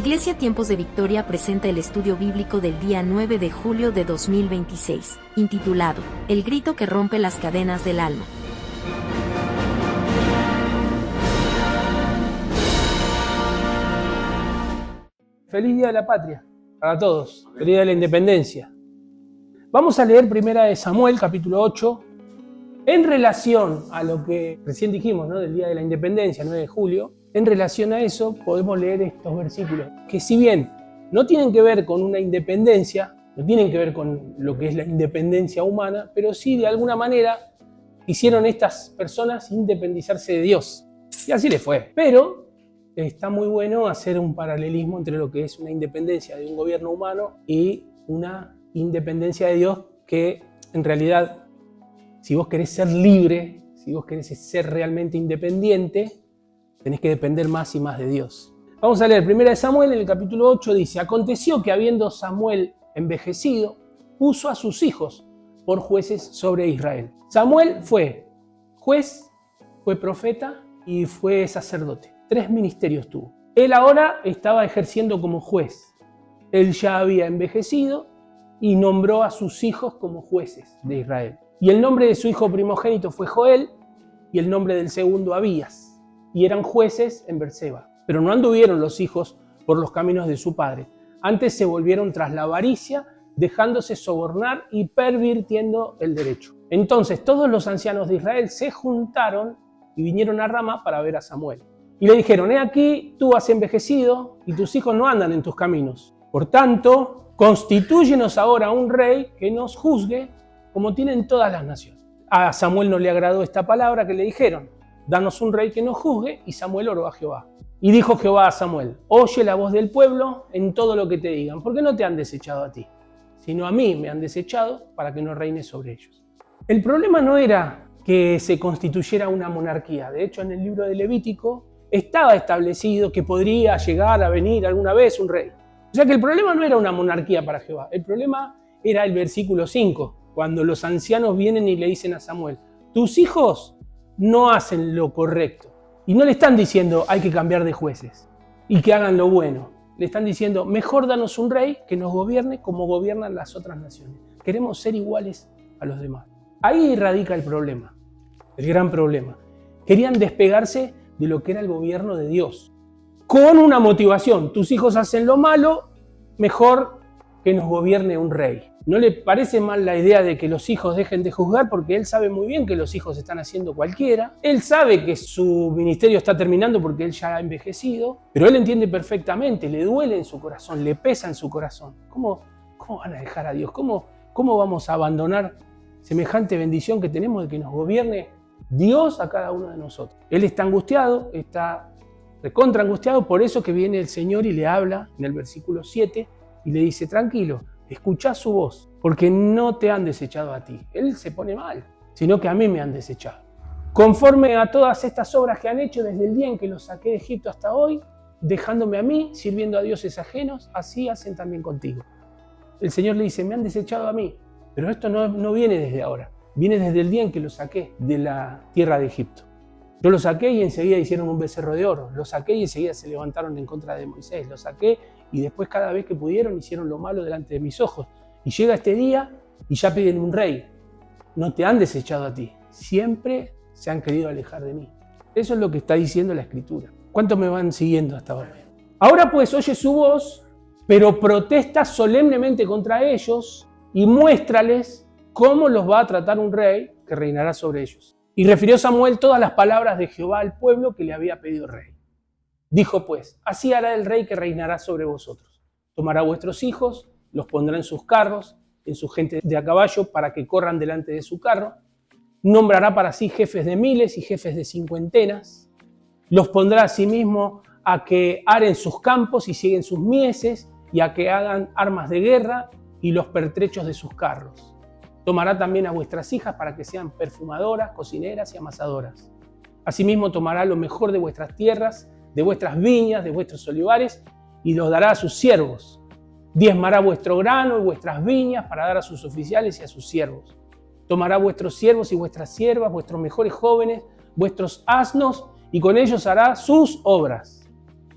Iglesia Tiempos de Victoria presenta el estudio bíblico del día 9 de julio de 2026, intitulado El grito que rompe las cadenas del alma. Feliz Día de la Patria para todos, feliz Día de la Independencia. Vamos a leer Primera de Samuel, capítulo 8, en relación a lo que recién dijimos, ¿no? Del Día de la Independencia, 9 de julio. En relación a eso podemos leer estos versículos, que si bien no tienen que ver con una independencia, no tienen que ver con lo que es la independencia humana, pero sí de alguna manera hicieron estas personas independizarse de Dios. Y así les fue. Pero está muy bueno hacer un paralelismo entre lo que es una independencia de un gobierno humano y una independencia de Dios, que en realidad, si vos querés ser libre, si vos querés ser realmente independiente, tenés que depender más y más de Dios. Vamos a leer 1 Samuel, en el capítulo 8 dice: Aconteció que habiendo Samuel envejecido, puso a sus hijos por jueces sobre Israel. Samuel fue juez, fue profeta y fue sacerdote. 3 ministerios tuvo. Él ahora estaba ejerciendo como juez. Él ya había envejecido y nombró a sus hijos como jueces de Israel. Y el nombre de su hijo primogénito fue Joel y el nombre del segundo Abías. Y eran jueces en Berseba. Pero no anduvieron los hijos por los caminos de su padre. Antes se volvieron tras la avaricia, dejándose sobornar y pervirtiendo el derecho. Entonces todos los ancianos de Israel se juntaron y vinieron a Ramá para ver a Samuel. Y le dijeron: he aquí, tú has envejecido y tus hijos no andan en tus caminos. Por tanto, constitúyenos ahora un rey que nos juzgue como tienen todas las naciones. A Samuel no le agradó esta palabra que le dijeron: danos un rey que nos juzgue. Y Samuel oró a Jehová. Y dijo Jehová a Samuel: oye la voz del pueblo en todo lo que te digan, porque no te han desechado a ti, sino a mí me han desechado para que no reine sobre ellos. El problema no era que se constituyera una monarquía. De hecho, en el libro de Levítico estaba establecido que podría llegar a venir alguna vez un rey. O sea que el problema no era una monarquía para Jehová. El problema era el versículo 5, cuando los ancianos vienen y le dicen a Samuel: tus hijos no hacen lo correcto. Y no le están diciendo hay que cambiar de jueces y que hagan lo bueno. Le están diciendo: mejor danos un rey que nos gobierne como gobiernan las otras naciones. Queremos ser iguales a los demás. Ahí radica el problema, el gran problema. Querían despegarse de lo que era el gobierno de Dios, con una motivación: tus hijos hacen lo malo, mejor que nos gobierne un rey. No le parece mal la idea de que los hijos dejen de juzgar, porque él sabe muy bien que los hijos están haciendo cualquiera. Él sabe que su ministerio está terminando porque él ya ha envejecido, pero él entiende perfectamente, le duele en su corazón, le pesa en su corazón. ¿Cómo van a dejar a Dios? ¿Cómo vamos a abandonar semejante bendición que tenemos de que nos gobierne Dios a cada uno de nosotros? Él está angustiado, está recontra angustiado, por eso que viene el Señor y le habla en el versículo 7 y le dice: tranquilo, escuchá su voz, porque no te han desechado a ti. Él se pone mal, sino que a mí me han desechado. Conforme a todas estas obras que han hecho desde el día en que los saqué de Egipto hasta hoy, dejándome a mí, sirviendo a dioses ajenos, así hacen también contigo. El Señor le dice: me han desechado a mí, pero esto no viene desde ahora, viene desde el día en que los saqué de la tierra de Egipto. Yo los saqué y enseguida hicieron un becerro de oro, los saqué y enseguida se levantaron en contra de Moisés, los saqué y después cada vez que pudieron hicieron lo malo delante de mis ojos. Y llega este día y ya piden un rey. No te han desechado a ti, siempre se han querido alejar de mí. Eso es lo que está diciendo la Escritura. ¿Cuántos me van siguiendo hasta ahora? Ahora pues oye su voz, pero protesta solemnemente contra ellos y muéstrales cómo los va a tratar un rey que reinará sobre ellos. Y refirió Samuel todas las palabras de Jehová al pueblo que le había pedido rey. Dijo pues: así hará el rey que reinará sobre vosotros. Tomará vuestros hijos, los pondrá en sus carros, en su gente de a caballo, para que corran delante de su carro. Nombrará para sí jefes de miles y jefes de cincuentenas. Los pondrá a sí mismo a que aren sus campos y siguen sus mieses, y a que hagan armas de guerra y los pertrechos de sus carros. Tomará también a vuestras hijas para que sean perfumadoras, cocineras y amasadoras. Asimismo tomará lo mejor de vuestras tierras, de vuestras viñas, de vuestros olivares, y los dará a sus siervos. Diezmará vuestro grano y vuestras viñas para dar a sus oficiales y a sus siervos. Tomará vuestros siervos y vuestras siervas, vuestros mejores jóvenes, vuestros asnos, y con ellos hará sus obras.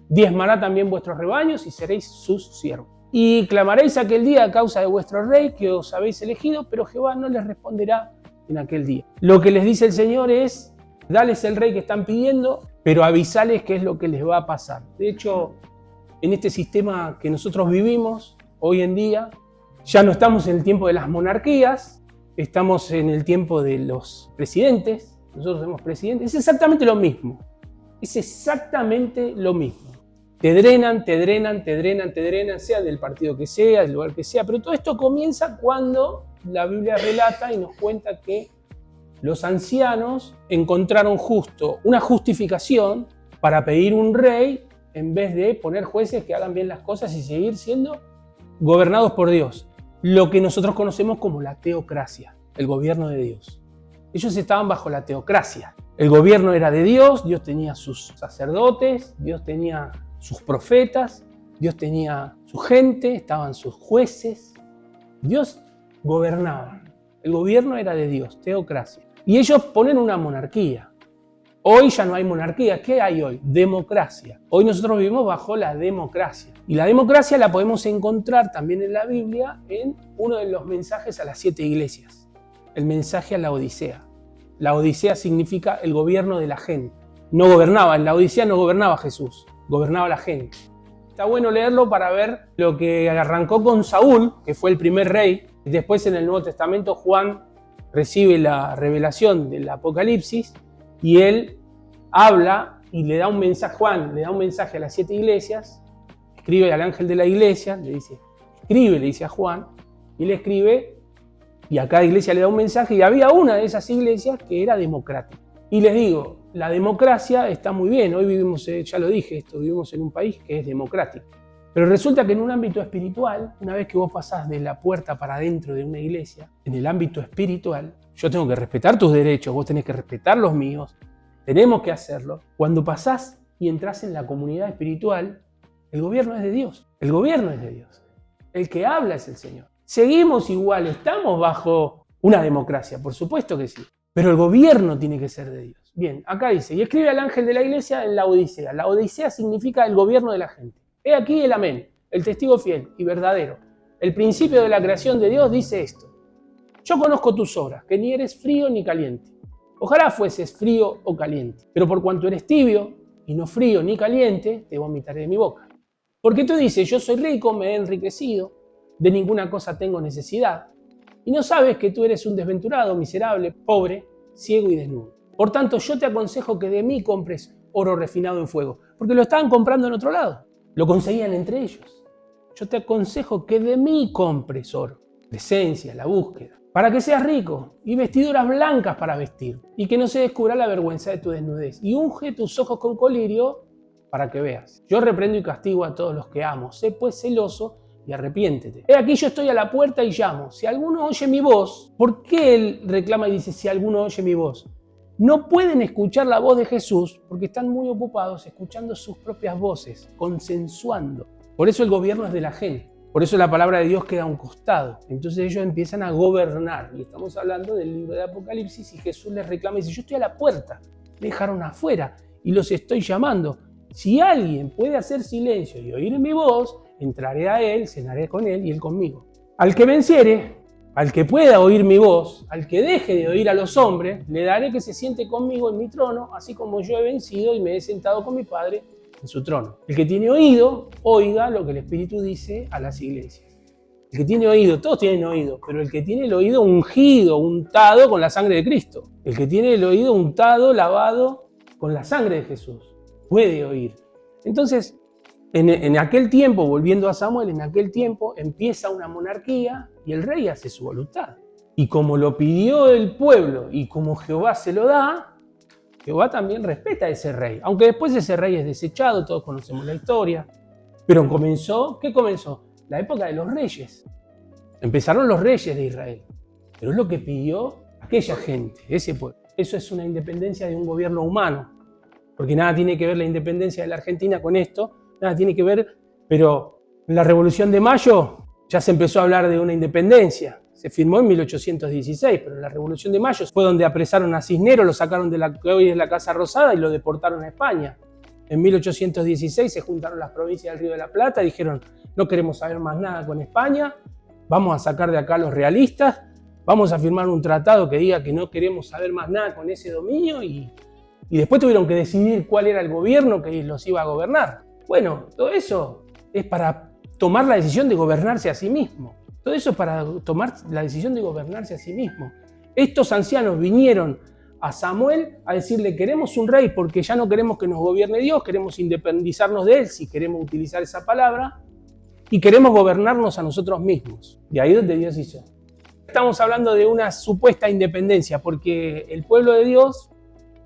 diezmará también vuestros rebaños y seréis sus siervos. Y clamaréis aquel día a causa de vuestro rey que os habéis elegido, pero Jehová no les responderá en aquel día. Lo que les dice el Señor es, dales el rey que están pidiendo, pero avisales qué es lo que les va a pasar. De hecho, en este sistema que nosotros vivimos hoy en día, ya no estamos en el tiempo de las monarquías, estamos en el tiempo de los presidentes, nosotros somos presidentes, es exactamente lo mismo, es exactamente lo mismo. Te drenan, sea del partido que sea, del lugar que sea, pero todo esto comienza cuando la Biblia relata y nos cuenta que los ancianos encontraron justo una justificación para pedir un rey en vez de poner jueces que hagan bien las cosas y seguir siendo gobernados por Dios. Lo que nosotros conocemos como la teocracia, el gobierno de Dios. Ellos estaban bajo la teocracia. El gobierno era de Dios, Dios tenía sus sacerdotes, Dios tenía sus profetas, Dios tenía su gente, estaban sus jueces. Dios gobernaba. El gobierno era de Dios, teocracia. Y ellos ponen una monarquía. Hoy ya no hay monarquía. ¿Qué hay hoy? Democracia. Hoy nosotros vivimos bajo la democracia. Y la democracia la podemos encontrar también en la Biblia en uno de los mensajes a las 7 iglesias. El mensaje a la Odisea. La Odisea significa el gobierno de la gente. No gobernaba, en la Odisea no gobernaba Jesús, gobernaba la gente. Está bueno leerlo para ver lo que arrancó con Saúl, que fue el primer rey. Después en el Nuevo Testamento Juan recibe la revelación del Apocalipsis y él habla y le da un mensaje, Juan le da un mensaje a las 7 iglesias, escribe al ángel de la iglesia, le dice a Juan, y le escribe, y a cada iglesia le da un mensaje, y había una de esas iglesias que era democrática. Y les digo, la democracia está muy bien, hoy vivimos, ya lo dije esto, vivimos en un país que es democrático. Pero resulta que en un ámbito espiritual, una vez que vos pasás de la puerta para adentro de una iglesia, en el ámbito espiritual, yo tengo que respetar tus derechos, vos tenés que respetar los míos, tenemos que hacerlo. Cuando pasás y entrás en la comunidad espiritual, el gobierno es de Dios, el gobierno es de Dios, el que habla es el Señor. Seguimos igual, estamos bajo una democracia, por supuesto que sí, pero el gobierno tiene que ser de Dios. Bien, acá dice, y escribe al ángel de la iglesia en la Odisea. La Odisea significa el gobierno de la gente. He aquí el amén, el testigo fiel y verdadero. El principio de la creación de Dios dice esto. Yo conozco tus obras, que ni eres frío ni caliente. Ojalá fueses frío o caliente, pero por cuanto eres tibio y no frío ni caliente, te vomitaré de mi boca. Porque tú dices, yo soy rico, me he enriquecido, de ninguna cosa tengo necesidad, y no sabes que tú eres un desventurado, miserable, pobre, ciego y desnudo. Por tanto, yo te aconsejo que de mí compres oro refinado en fuego, porque lo estaban comprando en otro lado, lo conseguían entre ellos. Yo te aconsejo que de mí compres oro, presencia, la búsqueda, para que seas rico, y vestiduras blancas para vestir, y que no se descubra la vergüenza de tu desnudez, y unge tus ojos con colirio para que veas. Yo reprendo y castigo a todos los que amo, sé pues celoso y arrepiéntete. He aquí yo estoy a la puerta y llamo. Si alguno oye mi voz, ¿por qué él reclama y dice si alguno oye mi voz? No pueden escuchar la voz de Jesús porque están muy ocupados escuchando sus propias voces, consensuando. Por eso el gobierno es de la gente. Por eso la palabra de Dios queda a un costado. Entonces ellos empiezan a gobernar. Y estamos hablando del libro de Apocalipsis y Jesús les reclama y dice, yo estoy a la puerta. Me dejaron afuera y los estoy llamando. Si alguien puede hacer silencio y oír mi voz, entraré a él, cenaré con él y él conmigo. Al que venciere, al que pueda oír mi voz, al que deje de oír a los hombres, le daré que se siente conmigo en mi trono, así como yo he vencido y me he sentado con mi Padre en su trono. El que tiene oído, oiga lo que el Espíritu dice a las iglesias. El que tiene oído, todos tienen oído, pero el que tiene el oído ungido, untado con la sangre de Cristo. El que tiene el oído untado, lavado con la sangre de Jesús, puede oír. Entonces, en aquel tiempo, volviendo a Samuel, en aquel tiempo empieza una monarquía y el rey hace su voluntad. Y como lo pidió el pueblo y como Jehová se lo da, Jehová también respeta a ese rey. Aunque después ese rey es desechado, todos conocemos la historia. Pero ¿qué comenzó? La época de los reyes. Empezaron los reyes de Israel. Pero es lo que pidió aquella gente, ese pueblo. Eso es una independencia de un gobierno humano. Porque nada tiene que ver la independencia de la Argentina con esto. Nada tiene que ver, pero en la Revolución de Mayo ya se empezó a hablar de una independencia. Se firmó en 1816, pero en la Revolución de Mayo fue donde apresaron a Cisneros, lo sacaron de la que hoy es la Casa Rosada y lo deportaron a España. En 1816 se juntaron las provincias del Río de la Plata, dijeron, no queremos saber más nada con España, vamos a sacar de acá a los realistas, vamos a firmar un tratado que diga que no queremos saber más nada con ese dominio y después tuvieron que decidir cuál era el gobierno que los iba a gobernar. Bueno, todo eso es para tomar la decisión de gobernarse a sí mismo. Todo eso es para tomar la decisión de gobernarse a sí mismo. Estos ancianos vinieron a Samuel a decirle, queremos un rey porque ya no queremos que nos gobierne Dios, queremos independizarnos de él, si queremos utilizar esa palabra, y queremos gobernarnos a nosotros mismos. De ahí donde Dios hizo. Estamos hablando de una supuesta independencia, porque el pueblo de Dios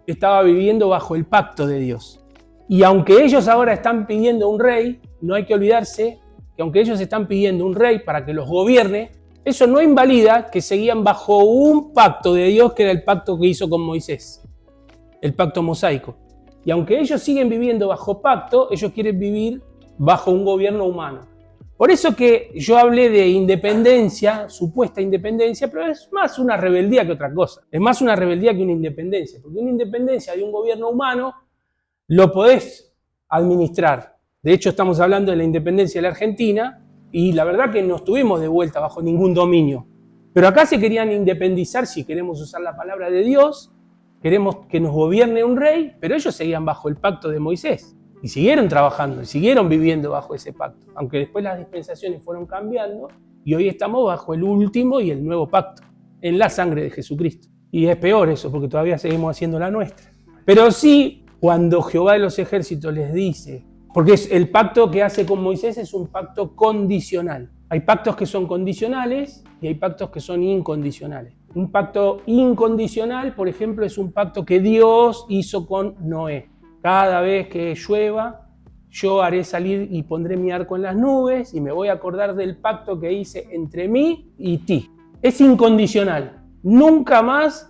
estaba viviendo bajo el pacto de Dios. Y aunque ellos ahora están pidiendo un rey, no hay que olvidarse que aunque ellos están pidiendo un rey para que los gobierne, eso no invalida que seguían bajo un pacto de Dios, que era el pacto que hizo con Moisés, el pacto mosaico. Y aunque ellos siguen viviendo bajo pacto, ellos quieren vivir bajo un gobierno humano. Por eso que yo hablé de independencia, supuesta independencia, pero es más una rebeldía que otra cosa. Es más una rebeldía que una independencia, porque una independencia de un gobierno humano lo podés administrar. De hecho, estamos hablando de la independencia de la Argentina y la verdad que no estuvimos de vuelta bajo ningún dominio. Pero acá se querían independizar, si queremos usar la palabra de Dios, queremos que nos gobierne un rey, pero ellos seguían bajo el pacto de Moisés. Y siguieron trabajando, y siguieron viviendo bajo ese pacto, aunque después las dispensaciones fueron cambiando y hoy estamos bajo el último y el nuevo pacto, en la sangre de Jesucristo. Y es peor eso, porque todavía seguimos haciendo la nuestra. Pero sí, cuando Jehová de los ejércitos les dice, porque el pacto que hace con Moisés es un pacto condicional. Hay pactos que son condicionales y hay pactos que son incondicionales. Un pacto incondicional, por ejemplo, es un pacto que Dios hizo con Noé. Cada vez que llueva, yo haré salir y pondré mi arco en las nubes y me voy a acordar del pacto que hice entre mí y ti. Es incondicional. Nunca más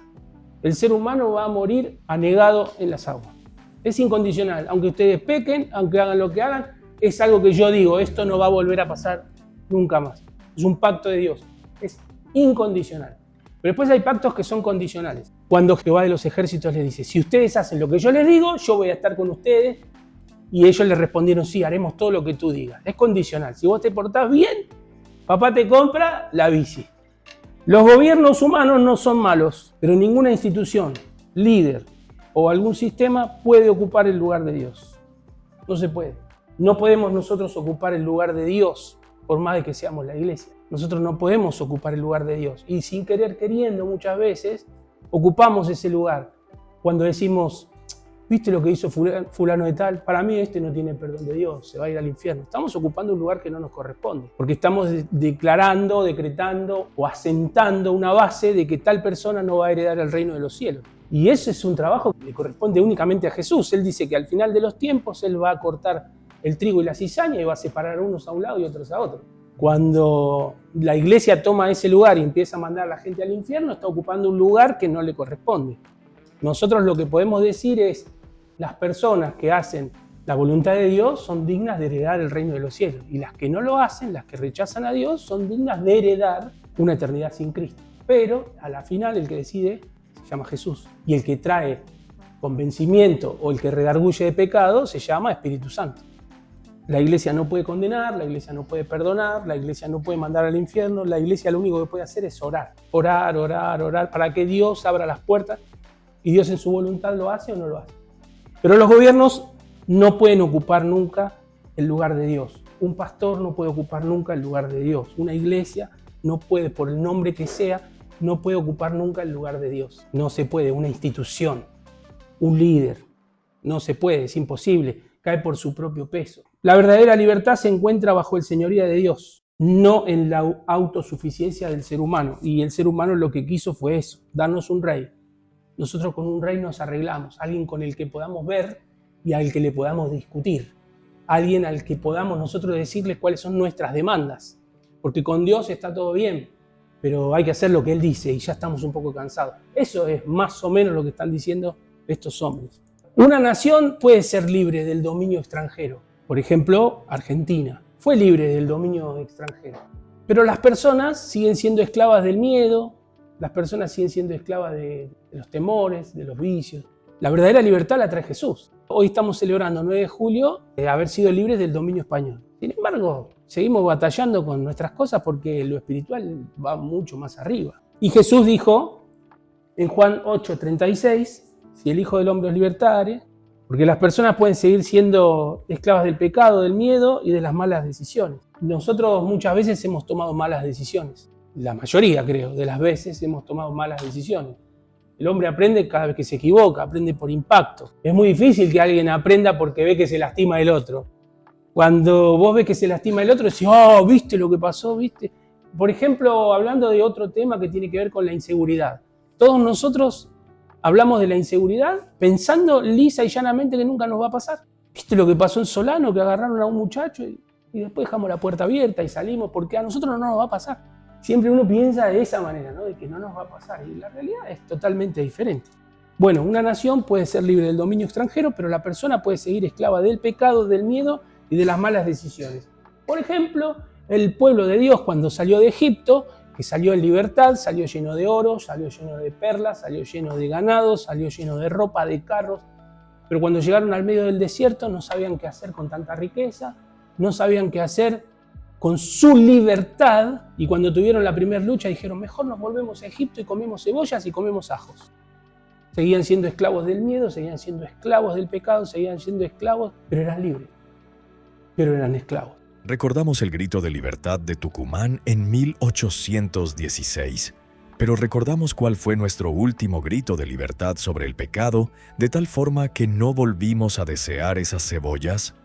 el ser humano va a morir anegado en las aguas. Es incondicional. Aunque ustedes pequen, aunque hagan lo que hagan, es algo que yo digo, esto no va a volver a pasar nunca más. Es un pacto de Dios. Es incondicional. Pero después hay pactos que son condicionales. Cuando Jehová de los ejércitos les dice, si ustedes hacen lo que yo les digo, yo voy a estar con ustedes. Y ellos le respondieron, sí, haremos todo lo que tú digas. Es condicional. Si vos te portás bien, papá te compra la bici. Los gobiernos humanos no son malos, pero ninguna institución, líder o algún sistema puede ocupar el lugar de Dios. No se puede. No podemos nosotros ocupar el lugar de Dios, por más de que seamos la iglesia. Nosotros no podemos ocupar el lugar de Dios. Y sin querer queriendo muchas veces ocupamos ese lugar. Cuando decimos, ¿viste lo que hizo fulano de tal? Para mí este no tiene perdón de Dios, se va a ir al infierno. Estamos ocupando un lugar que no nos corresponde. Porque estamos declarando, decretando o asentando una base de que tal persona no va a heredar el reino de los cielos. Y ese es un trabajo que le corresponde únicamente a Jesús. Él dice que al final de los tiempos Él va a cortar el trigo y la cizaña y va a separar a unos a un lado y otros a otro. Cuando la iglesia toma ese lugar y empieza a mandar a la gente al infierno, está ocupando un lugar que no le corresponde. Nosotros lo que podemos decir es, las personas que hacen la voluntad de Dios son dignas de heredar el reino de los cielos. Y las que no lo hacen, las que rechazan a Dios, son dignas de heredar una eternidad sin Cristo. Pero a la final el que decide se llama Jesús. Y el que trae convencimiento o el que redarguye de pecado se llama Espíritu Santo. La iglesia no puede condenar, la iglesia no puede perdonar, la iglesia no puede mandar al infierno, la iglesia lo único que puede hacer es orar. Orar, orar, orar, para que Dios abra las puertas y Dios en su voluntad lo hace o no lo hace. Pero los gobiernos no pueden ocupar nunca el lugar de Dios. Un pastor no puede ocupar nunca el lugar de Dios. Una iglesia no puede, por el nombre que sea, no puede ocupar nunca el lugar de Dios. No se puede, una institución, un líder, no se puede, es imposible, cae por su propio peso. La verdadera libertad se encuentra bajo el señoría de Dios, no en la autosuficiencia del ser humano. Y el ser humano lo que quiso fue eso, darnos un rey. Nosotros con un rey nos arreglamos, alguien con el que podamos ver y al que le podamos discutir, alguien al que podamos nosotros decirle cuáles son nuestras demandas, porque con Dios está todo bien, pero hay que hacer lo que Él dice y ya estamos un poco cansados. Eso es más o menos lo que están diciendo estos hombres. Una nación puede ser libre del dominio extranjero. Por ejemplo, Argentina fue libre del dominio extranjero, pero las personas siguen siendo esclavas del miedo, las personas siguen siendo esclavas de los temores, de los vicios. La verdadera libertad la trae Jesús. Hoy estamos celebrando 9 de julio haber sido libres del dominio español. Sin embargo, seguimos batallando con nuestras cosas porque lo espiritual va mucho más arriba. Y Jesús dijo en Juan 8:36, si el Hijo del Hombre os libertare, porque las personas pueden seguir siendo esclavas del pecado, del miedo y de las malas decisiones. Nosotros muchas veces hemos tomado malas decisiones. La mayoría, creo, de las veces hemos tomado malas decisiones. El hombre aprende cada vez que se equivoca, aprende por impacto. Es muy difícil que alguien aprenda porque ve que se lastima el otro. Cuando vos ves que se lastima el otro, decís, oh, ¿viste lo que pasó? ¿Viste? Por ejemplo, hablando de otro tema que tiene que ver con la inseguridad. Todos nosotros hablamos de la inseguridad pensando lisa y llanamente que nunca nos va a pasar. ¿Viste lo que pasó en Solano? Que agarraron a un muchacho y después dejamos la puerta abierta y salimos porque a nosotros no nos va a pasar. Siempre uno piensa de esa manera, ¿no? De que no nos va a pasar. Y la realidad es totalmente diferente. Bueno, una nación puede ser libre del dominio extranjero, pero la persona puede seguir esclava del pecado, del miedo y de las malas decisiones. Por ejemplo, el pueblo de Dios cuando salió de Egipto, que salió en libertad, salió lleno de oro, salió lleno de perlas, salió lleno de ganado, salió lleno de ropa, de carros. Pero cuando llegaron al medio del desierto no sabían qué hacer con tanta riqueza, no sabían qué hacer con su libertad, y cuando tuvieron la primera lucha dijeron, mejor nos volvemos a Egipto y comemos cebollas y comemos ajos. Seguían siendo esclavos del miedo, seguían siendo esclavos del pecado, seguían siendo esclavos, pero eran libres, pero eran esclavos. Recordamos el grito de libertad de Tucumán en 1816, pero recordamos cuál fue nuestro último grito de libertad sobre el pecado, de tal forma que no volvimos a desear esas cebollas.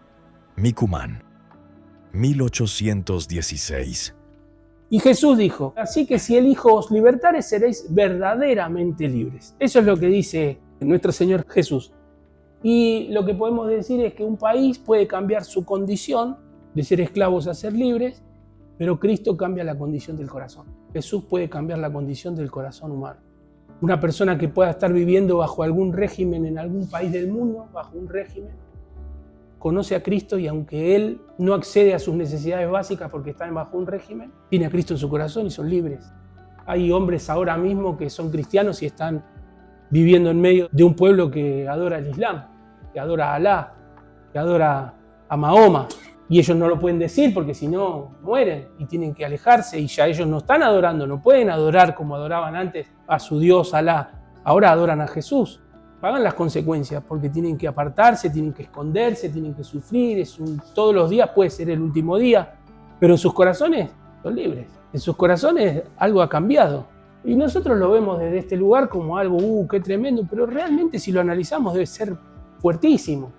Micumán, 1816. Y Jesús dijo, así que si el Hijo os libertare, seréis verdaderamente libres. Eso es lo que dice nuestro Señor Jesús. Y lo que podemos decir es que un país puede cambiar su condición de ser esclavos a ser libres, pero Cristo cambia la condición del corazón. Jesús puede cambiar la condición del corazón humano. Una persona que pueda estar viviendo bajo algún régimen en algún país del mundo, bajo un régimen, conoce a Cristo y aunque él no accede a sus necesidades básicas porque están bajo un régimen, tiene a Cristo en su corazón y son libres. Hay hombres ahora mismo que son cristianos y están viviendo en medio de un pueblo que adora el Islam, que adora a Alá, que adora a Mahoma. Y ellos no lo pueden decir porque si no mueren y tienen que alejarse y ya ellos no están adorando, no pueden adorar como adoraban antes a su Dios Alá. Ahora adoran a Jesús. Pagan las consecuencias porque tienen que apartarse, tienen que esconderse, tienen que sufrir. Todos los días puede ser el último día, pero en sus corazones son libres. En sus corazones algo ha cambiado. Y nosotros lo vemos desde este lugar como algo, qué tremendo, pero realmente si lo analizamos debe ser fuertísimo.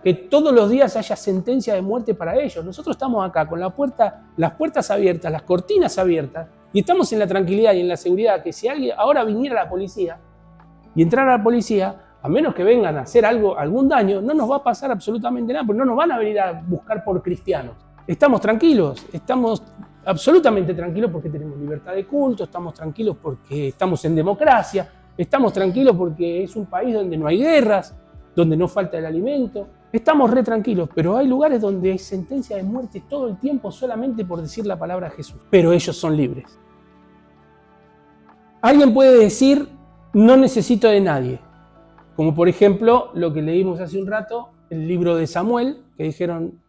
Que todos los días haya sentencia de muerte para ellos. Nosotros estamos acá con las puertas abiertas, las cortinas abiertas, y estamos en la tranquilidad y en la seguridad que si alguien ahora viniera la policía y entrara a la policía, a menos que vengan a hacer algún daño, no nos va a pasar absolutamente nada, porque no nos van a venir a buscar por cristianos. Estamos tranquilos, estamos absolutamente tranquilos porque tenemos libertad de culto, estamos tranquilos porque estamos en democracia, estamos tranquilos porque es un país donde no hay guerras, donde no falta el alimento. Estamos re tranquilos, pero hay lugares donde hay sentencia de muerte todo el tiempo solamente por decir la palabra Jesús. Pero ellos son libres. Alguien puede decir, no necesito de nadie. Como por ejemplo, lo que leímos hace un rato, el libro de Samuel, que dijeron,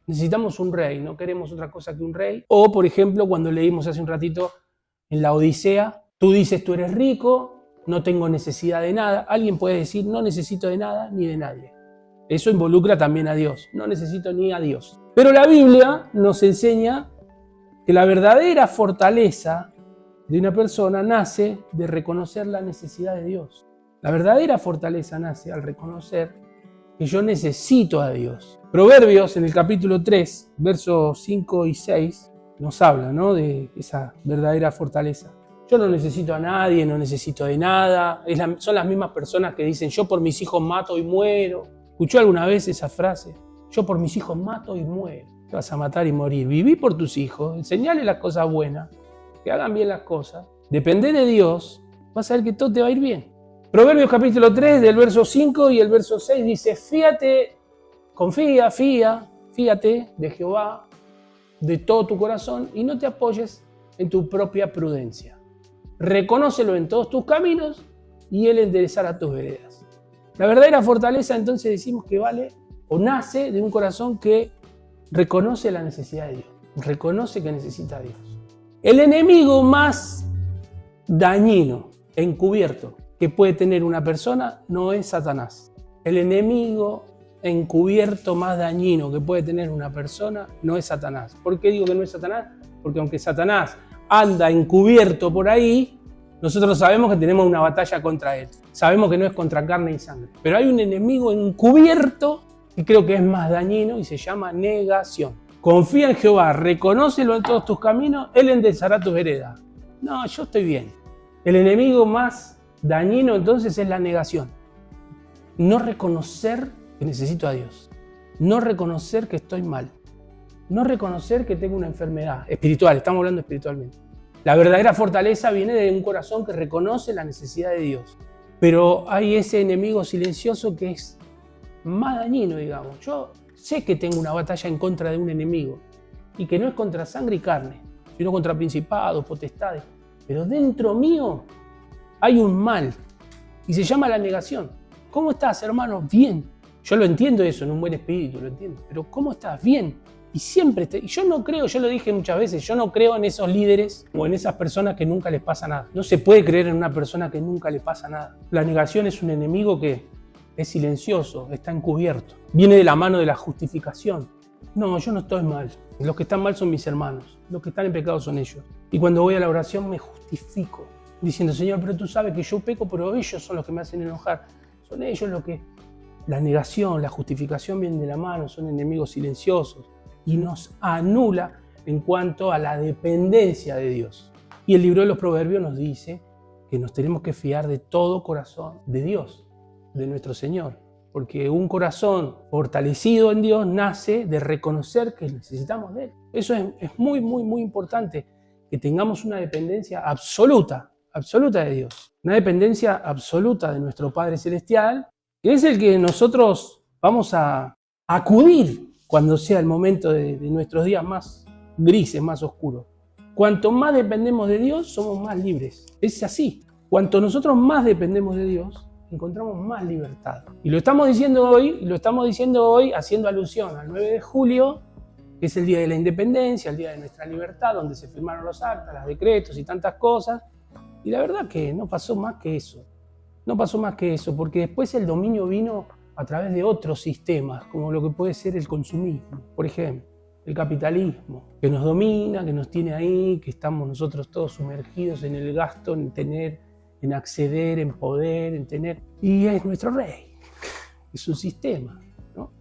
necesitamos un rey, no queremos otra cosa que un rey. O por ejemplo, cuando leímos hace un ratito en la Odisea, tú dices, tú eres rico, no tengo necesidad de nada. Alguien puede decir, no necesito de nada ni de nadie. Eso involucra también a Dios. No necesito ni a Dios. Pero la Biblia nos enseña que la verdadera fortaleza de una persona nace de reconocer la necesidad de Dios. La verdadera fortaleza nace al reconocer que yo necesito a Dios. Proverbios en el capítulo 3, versos 5 y 6, nos habla, ¿no?, de esa verdadera fortaleza. Yo no necesito a nadie, no necesito de nada. Son las mismas personas que dicen, yo por mis hijos mato y muero. ¿Escuchó alguna vez esa frase? Yo por mis hijos mato y muero. Te vas a matar y morir. Viví por tus hijos, enseñale las cosas buenas, que hagan bien las cosas. Depende de Dios, vas a ver que todo te va a ir bien. Proverbios capítulo 3, del verso 5 y el verso 6 dice, fíate, fíate de Jehová de todo tu corazón y no te apoyes en tu propia prudencia. Reconócelo en todos tus caminos y Él enderezará tus veredas. La verdadera fortaleza entonces decimos que vale o nace de un corazón que reconoce la necesidad de Dios, reconoce que necesita a Dios. El enemigo más dañino, encubierto, que puede tener una persona no es Satanás. El enemigo encubierto más dañino que puede tener una persona no es Satanás. ¿Por qué digo que no es Satanás? Porque aunque Satanás anda encubierto por ahí, nosotros sabemos que tenemos una batalla contra él. Sabemos que no es contra carne y sangre. Pero hay un enemigo encubierto que creo que es más dañino y se llama negación. Confía en Jehová, reconócelo en todos tus caminos, Él enderezará tus veredas. No, yo estoy bien. El enemigo más dañino entonces es la negación. No reconocer que necesito a Dios. No reconocer que estoy mal. No reconocer que tengo una enfermedad espiritual. Estamos hablando espiritualmente. La verdadera fortaleza viene de un corazón que reconoce la necesidad de Dios. Pero hay ese enemigo silencioso que es más dañino, digamos. Yo sé que tengo una batalla en contra de un enemigo y que no es contra sangre y carne, sino contra principados, potestades. Pero dentro mío hay un mal y se llama la negación. ¿Cómo estás, hermano? Bien. Yo lo entiendo eso, en un buen espíritu, lo entiendo. Pero ¿cómo estás? Bien. Y siempre, y yo no creo, yo lo dije muchas veces, yo no creo en esos líderes o en esas personas que nunca les pasa nada. No se puede creer en una persona que nunca le pasa nada. La negación es un enemigo que es silencioso, está encubierto. Viene de la mano de la justificación. No, yo no estoy mal. Los que están mal son mis hermanos. Los que están en pecado son ellos. Y cuando voy a la oración me justifico, diciendo, Señor, pero tú sabes que yo peco, pero ellos son los que me hacen enojar. Son ellos los que... La negación, la justificación vienen de la mano, son enemigos silenciosos. Y nos anula en cuanto a la dependencia de Dios. Y el libro de los Proverbios nos dice que nos tenemos que fiar de todo corazón de Dios, de nuestro Señor. Porque un corazón fortalecido en Dios nace de reconocer que necesitamos de Él. Eso es muy, muy, muy importante, que tengamos una dependencia absoluta de Dios. Una dependencia absoluta de nuestro Padre Celestial, que es el que nosotros vamos a acudir cuando sea el momento de nuestros días más grises, más oscuros. Cuanto más dependemos de Dios, somos más libres. Es así. Cuanto nosotros más dependemos de Dios, encontramos más libertad. Y lo estamos diciendo hoy haciendo alusión al 9 de julio, que es el Día de la Independencia, el Día de nuestra libertad, donde se firmaron los actas, los decretos y tantas cosas. Y la verdad que no pasó más que eso. No pasó más que eso, porque después el dominio vino a través de otros sistemas, como lo que puede ser el consumismo, por ejemplo, el capitalismo, que nos domina, que nos tiene ahí, que estamos nosotros todos sumergidos en el gasto, en tener, en acceder, en poder, en tener. Y es nuestro rey, es un sistema, ¿no?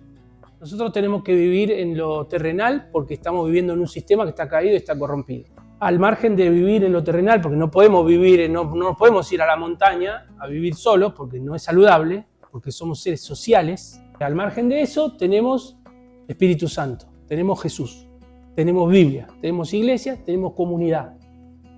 Nosotros tenemos que vivir en lo terrenal porque estamos viviendo en un sistema que está caído y está corrompido. Al margen de vivir en lo terrenal, porque no podemos vivir, no podemos ir a la montaña a vivir solos, porque no es saludable, porque somos seres sociales. Al margen de eso tenemos Espíritu Santo, tenemos Jesús, tenemos Biblia, tenemos iglesia, tenemos comunidad.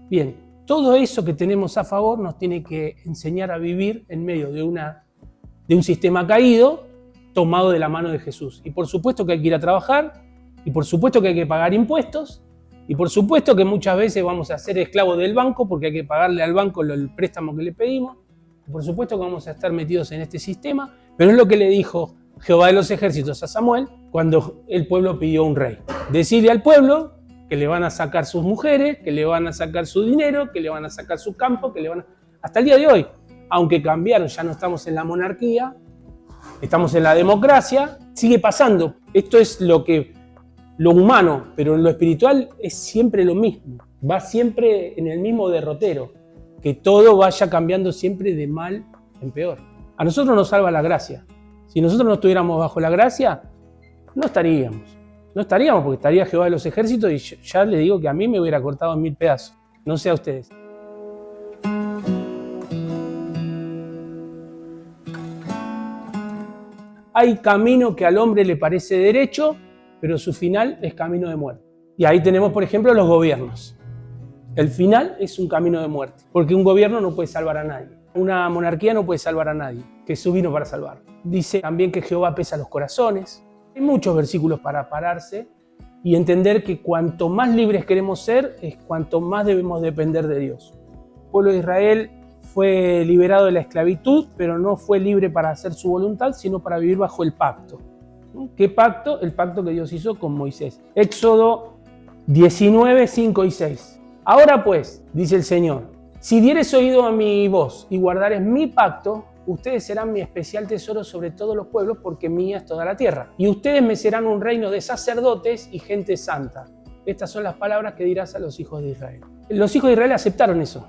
Bien, todo eso que tenemos a favor nos tiene que enseñar a vivir en medio de un sistema caído, tomado de la mano de Jesús. Y por supuesto que hay que ir a trabajar, y por supuesto que hay que pagar impuestos, y por supuesto que muchas veces vamos a ser esclavos del banco porque hay que pagarle al banco el préstamo que le pedimos. Por supuesto que vamos a estar metidos en este sistema, pero es lo que le dijo Jehová de los ejércitos a Samuel cuando el pueblo pidió un rey. Decirle al pueblo que le van a sacar sus mujeres, que le van a sacar su dinero, que le van a sacar su campo, Hasta el día de hoy, aunque cambiaron, ya no estamos en la monarquía, estamos en la democracia, sigue pasando. Esto es lo humano, pero en lo espiritual es siempre lo mismo. Va siempre en el mismo derrotero. Que todo vaya cambiando siempre de mal en peor. A nosotros nos salva la gracia. Si nosotros no estuviéramos bajo la gracia, no estaríamos. No estaríamos porque estaría Jehová de los ejércitos y ya le digo que a mí me hubiera cortado en 1000 pedazos. No sé a ustedes. Hay camino que al hombre le parece derecho, pero su final es camino de muerte. Y ahí tenemos, por ejemplo, los gobiernos. El final es un camino de muerte, porque un gobierno no puede salvar a nadie. Una monarquía no puede salvar a nadie. Jesús vino para salvar. Dice también que Jehová pesa los corazones. Hay muchos versículos para pararse y entender que cuanto más libres queremos ser, es cuanto más debemos depender de Dios. El pueblo de Israel fue liberado de la esclavitud, pero no fue libre para hacer su voluntad, sino para vivir bajo el pacto. ¿Qué pacto? El pacto que Dios hizo con Moisés. Éxodo 19, 5 y 6. Ahora pues, dice el Señor, si dieres oído a mi voz y guardares mi pacto, ustedes serán mi especial tesoro sobre todos los pueblos, porque mía es toda la tierra. Y ustedes me serán un reino de sacerdotes y gente santa. Estas son las palabras que dirás a los hijos de Israel. Los hijos de Israel aceptaron eso.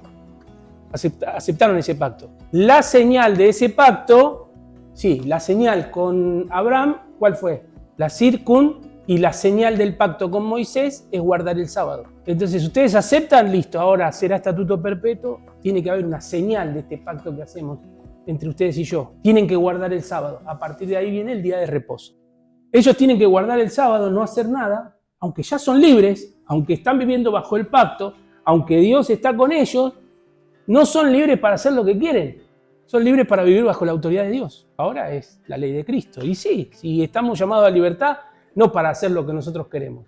Aceptaron ese pacto. La señal de ese pacto, sí, la señal con Abraham, ¿cuál fue? La y la señal del pacto con Moisés es guardar el sábado. Entonces, ustedes aceptan, listo, ahora será estatuto perpetuo, tiene que haber una señal de este pacto que hacemos entre ustedes y yo. Tienen que guardar el sábado. A partir de ahí viene el día de reposo. Ellos tienen que guardar el sábado, no hacer nada, aunque ya son libres, aunque están viviendo bajo el pacto, aunque Dios está con ellos, no son libres para hacer lo que quieren. Son libres para vivir bajo la autoridad de Dios. Ahora es la ley de Cristo. Y sí, estamos llamados a libertad, no para hacer lo que nosotros queremos,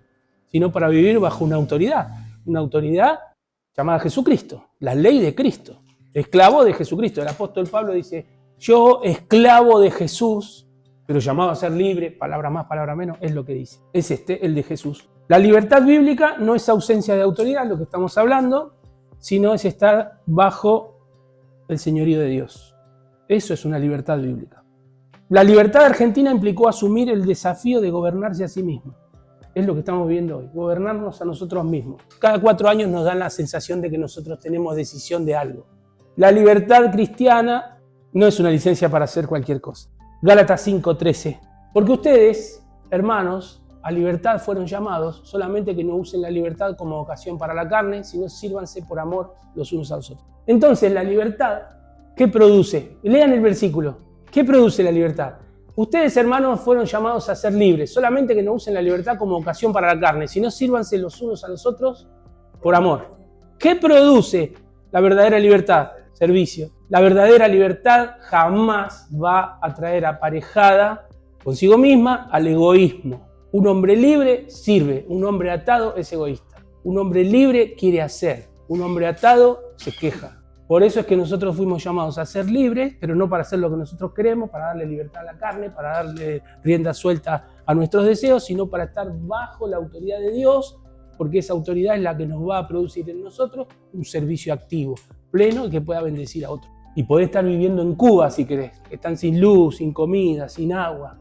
sino para vivir bajo una autoridad llamada Jesucristo, la ley de Cristo. Esclavo de Jesucristo. El apóstol Pablo dice, yo esclavo de Jesús, pero llamado a ser libre, palabra más, palabra menos, es lo que dice. Es el de Jesús. La libertad bíblica no es ausencia de autoridad, lo que estamos hablando, sino es estar bajo el señorío de Dios. Eso es una libertad bíblica. La libertad argentina implicó asumir el desafío de gobernarse a sí mismo. Es lo que estamos viendo hoy, gobernarnos a nosotros mismos. Cada 4 años nos dan la sensación de que nosotros tenemos decisión de algo. La libertad cristiana no es una licencia para hacer cualquier cosa. Gálatas 5:13. Porque ustedes, hermanos, a libertad fueron llamados, solamente que no usen la libertad como ocasión para la carne, sino sírvanse por amor los unos a los otros. Entonces, la libertad, ¿qué produce? Lean el versículo. ¿Qué produce la libertad? Ustedes, hermanos, fueron llamados a ser libres, solamente que no usen la libertad como ocasión para la carne, sino sírvanse los unos a los otros por amor. ¿Qué produce la verdadera libertad? Servicio. La verdadera libertad jamás va a traer aparejada consigo misma al egoísmo. Un hombre libre sirve, un hombre atado es egoísta. Un hombre libre quiere hacer, un hombre atado se queja. Por eso es que nosotros fuimos llamados a ser libres, pero no para hacer lo que nosotros queremos, para darle libertad a la carne, para darle rienda suelta a nuestros deseos, sino para estar bajo la autoridad de Dios, porque esa autoridad es la que nos va a producir en nosotros un servicio activo, pleno y que pueda bendecir a otros. Y podés estar viviendo en Cuba si querés, que están sin luz, sin comida, sin agua,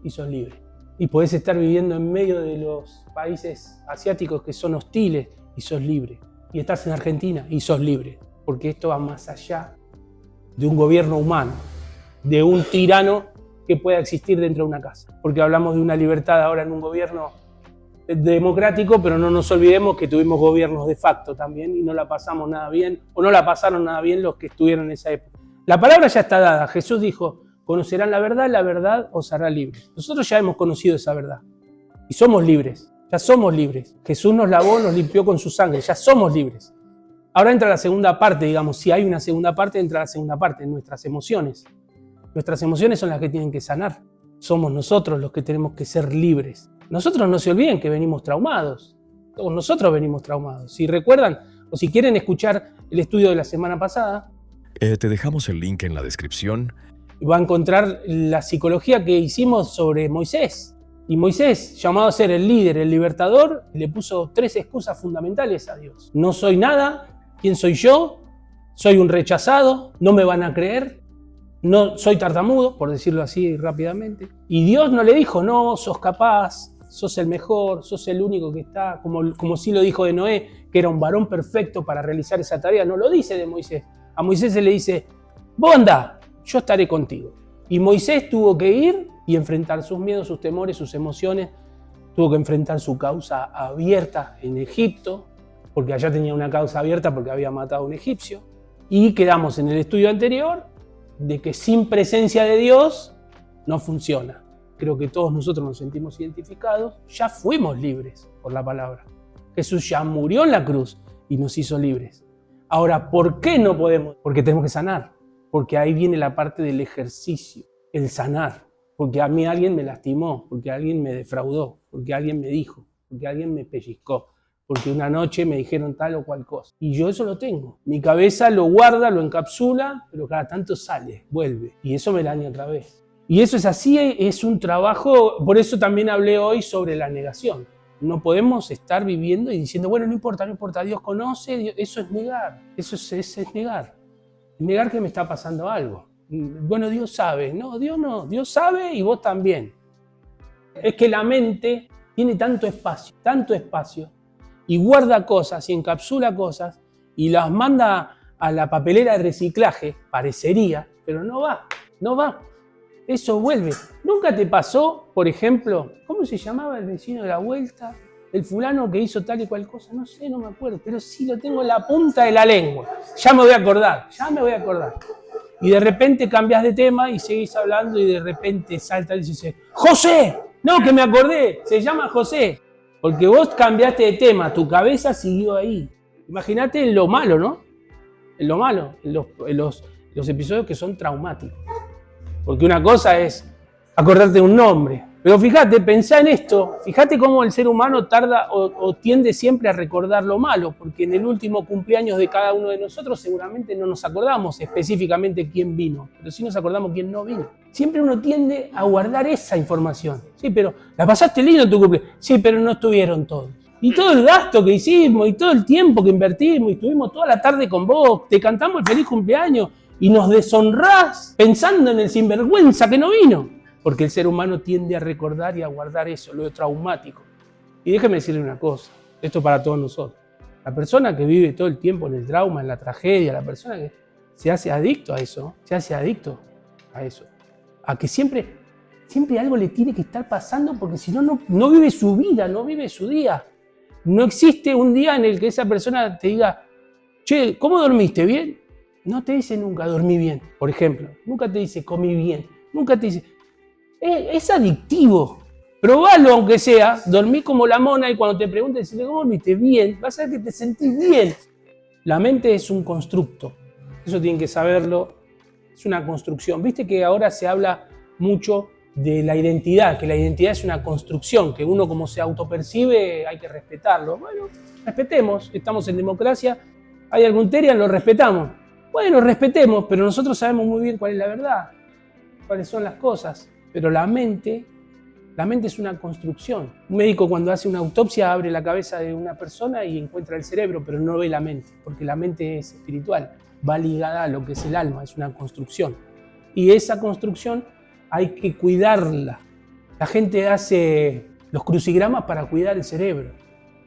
y sos libre. Y podés estar viviendo en medio de los países asiáticos que son hostiles y sos libre. Y estás en Argentina y sos libre. Porque esto va más allá de un gobierno humano, de un tirano que pueda existir dentro de una casa. Porque hablamos de una libertad ahora en un gobierno democrático, pero no nos olvidemos que tuvimos gobiernos de facto también y no la pasamos nada bien, o no la pasaron nada bien los que estuvieron en esa época. La palabra ya está dada. Jesús dijo, conocerán la verdad os hará libres. Nosotros ya hemos conocido esa verdad y somos libres, ya somos libres. Jesús nos lavó, nos limpió con su sangre, ya somos libres. Ahora entra la segunda parte, digamos, si hay una segunda parte, entra la segunda parte, nuestras emociones. Nuestras emociones son las que tienen que sanar. Somos nosotros los que tenemos que ser libres. Nosotros no se olviden que venimos traumados. Todos nosotros venimos traumados. Si recuerdan, o si quieren escuchar el estudio de la semana pasada, te dejamos el link en la descripción. Va a encontrar la psicología que hicimos sobre Moisés. Y Moisés, llamado a ser el líder, el libertador, le puso 3 excusas fundamentales a Dios. No soy nada. ¿Quién soy yo? Soy un rechazado, no me van a creer, no soy tartamudo, por decirlo así rápidamente. Y Dios no le dijo, no, sos capaz, sos el mejor, sos el único que está, como sí lo dijo de Noé, que era un varón perfecto para realizar esa tarea. No lo dice de Moisés. A Moisés se le dice, vos andá, yo estaré contigo. Y Moisés tuvo que ir y enfrentar sus miedos, sus temores, sus emociones. Tuvo que enfrentar su causa abierta en Egipto, porque allá tenía una causa abierta porque había matado a un egipcio. Y quedamos en el estudio anterior de que sin presencia de Dios no funciona. Creo que todos nosotros nos sentimos identificados, ya fuimos libres por la palabra. Jesús ya murió en la cruz y nos hizo libres. Ahora, ¿por qué no podemos? Porque tenemos que sanar, porque ahí viene la parte del ejercicio, el sanar. Porque a mí alguien me lastimó, porque alguien me defraudó, porque alguien me dijo, porque alguien me pellizcó. porque una noche me dijeron tal o cual cosa. Y yo eso lo tengo. Mi cabeza lo guarda, lo encapsula, pero cada tanto sale, vuelve. Y eso me daña otra vez. Y eso es así, es un trabajo, por eso también hablé hoy sobre la negación. No podemos estar viviendo y diciendo, bueno, no importa, Dios conoce, eso es negar, eso es negar. Negar que me está pasando algo. Bueno, Dios sabe. No, Dios sabe y vos también. Es que la mente tiene tanto espacio, y guarda cosas y encapsula cosas y las manda a la papelera de reciclaje, parecería, pero no va. Eso vuelve. ¿Nunca te pasó, por ejemplo, cómo se llamaba el vecino de la vuelta? El fulano que hizo tal y cual cosa, no sé, no me acuerdo, pero sí lo tengo en la punta de la lengua. Ya me voy a acordar. Y de repente cambias de tema y seguís hablando y de repente salta y dice, ¡José! No, que me acordé, se llama José. Porque vos cambiaste de tema, tu cabeza siguió ahí. Imagínate en lo malo, ¿no? En los episodios que son traumáticos. Porque una cosa es acordarte de un nombre. Pero fíjate, pensá en esto, fíjate cómo el ser humano tarda o tiende siempre a recordar lo malo, porque en el último cumpleaños de cada uno de nosotros seguramente no nos acordamos específicamente quién vino, pero sí nos acordamos quién no vino. Siempre uno tiende a guardar esa información. Sí, pero la pasaste lindo en tu cumpleaños. Sí, pero no estuvieron todos. Y todo el gasto que hicimos, y todo el tiempo que invertimos, y estuvimos toda la tarde con vos, te cantamos el feliz cumpleaños, y nos deshonrás pensando en el sinvergüenza que no vino. Porque el ser humano tiende a recordar y a guardar eso, lo traumático. Y déjeme decirle una cosa, esto para todos nosotros. La persona que vive todo el tiempo en el trauma, en la tragedia, la persona que se hace adicto a eso, a que siempre algo le tiene que estar pasando, porque si no, no vive su vida, no vive su día. No existe un día en el que esa persona te diga, che, ¿cómo dormiste? ¿Bien? No te dice nunca, dormí bien, por ejemplo. Nunca te dice, comí bien. Nunca te dice... Es adictivo. Probalo aunque sea, dormí como la mona y cuando te pregunten si ¿cómo dormiste? Bien, vas a ver que te sentís bien. La mente es un constructo, eso tienen que saberlo, es una construcción. Viste que ahora se habla mucho de la identidad, que la identidad es una construcción, que uno como se autopercibe hay que respetarlo. Bueno, respetemos, estamos en democracia, hay algún terian, lo respetamos. Bueno, respetemos, pero nosotros sabemos muy bien cuál es la verdad, cuáles son las cosas. Pero la mente es una construcción. Un médico cuando hace una autopsia abre la cabeza de una persona y encuentra el cerebro, pero no ve la mente, porque la mente es espiritual, va ligada a lo que es el alma, es una construcción. Y esa construcción hay que cuidarla. La gente hace los crucigramas para cuidar el cerebro.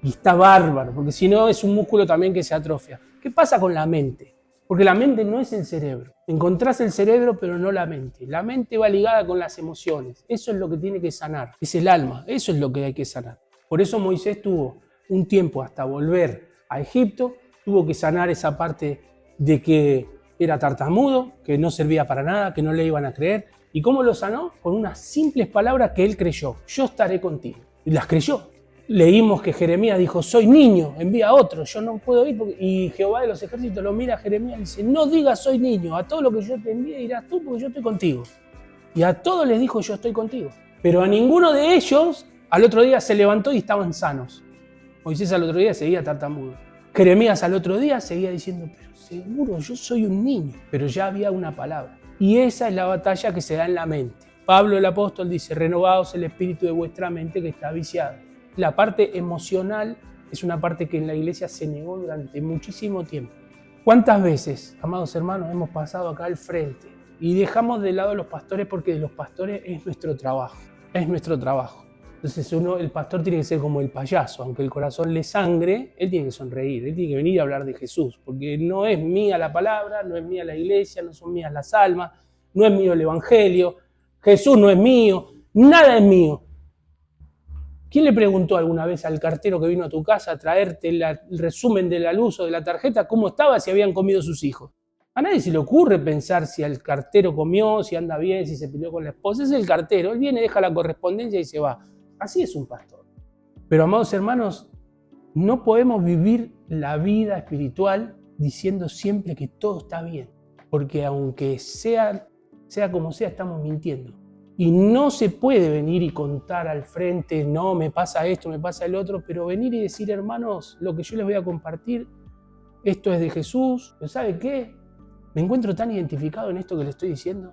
Y está bárbaro, porque si no es un músculo también que se atrofia. ¿Qué pasa con la mente? Porque la mente no es el cerebro. Encontrás el cerebro, pero no la mente. La mente va ligada con las emociones. Eso es lo que tiene que sanar. Es el alma. Eso es lo que hay que sanar. Por eso Moisés tuvo un tiempo hasta volver a Egipto. Tuvo que sanar esa parte de que era tartamudo, que no servía para nada, que no le iban a creer. ¿Y cómo lo sanó? Con unas simples palabras que él creyó. Yo estaré contigo. Y las creyó. Leímos que Jeremías dijo, soy niño, envía a otro, yo no puedo ir. Y Jehová de los ejércitos lo mira a Jeremías y dice, no digas soy niño, a todo lo que yo te envíe dirás tú porque yo estoy contigo. Y a todos les dijo, yo estoy contigo. Pero a ninguno de ellos al otro día se levantó y estaban sanos. Moisés al otro día seguía tartamudo. Jeremías al otro día seguía diciendo, pero seguro yo soy un niño. Pero ya había una palabra. Y esa es la batalla que se da en la mente. Pablo el apóstol dice, renovaos el espíritu de vuestra mente que está viciada. La parte emocional es una parte que en la iglesia se negó durante muchísimo tiempo. ¿Cuántas veces, amados hermanos, hemos pasado acá al frente y dejamos de lado a los pastores porque de los pastores es nuestro trabajo? Es nuestro trabajo. Entonces el pastor tiene que ser como el payaso, aunque el corazón le sangre, él tiene que sonreír, él tiene que venir a hablar de Jesús, porque no es mía la palabra, no es mía la iglesia, no son mías las almas, no es mío el evangelio, Jesús no es mío, nada es mío. ¿Quién le preguntó alguna vez al cartero que vino a tu casa a traerte el resumen de la luz o de la tarjeta cómo estaba, si habían comido sus hijos? A nadie se le ocurre pensar si el cartero comió, si anda bien, si se peleó con la esposa. Es el cartero, él viene, deja la correspondencia y se va. Así es un pastor. Pero, amados hermanos, no podemos vivir la vida espiritual diciendo siempre que todo está bien. Porque aunque sea como sea, estamos mintiendo. Y no se puede venir y contar al frente, no, me pasa esto, me pasa el otro, pero venir y decir, hermanos, lo que yo les voy a compartir, esto es de Jesús, pero ¿sabe qué? Me encuentro tan identificado en esto que le estoy diciendo,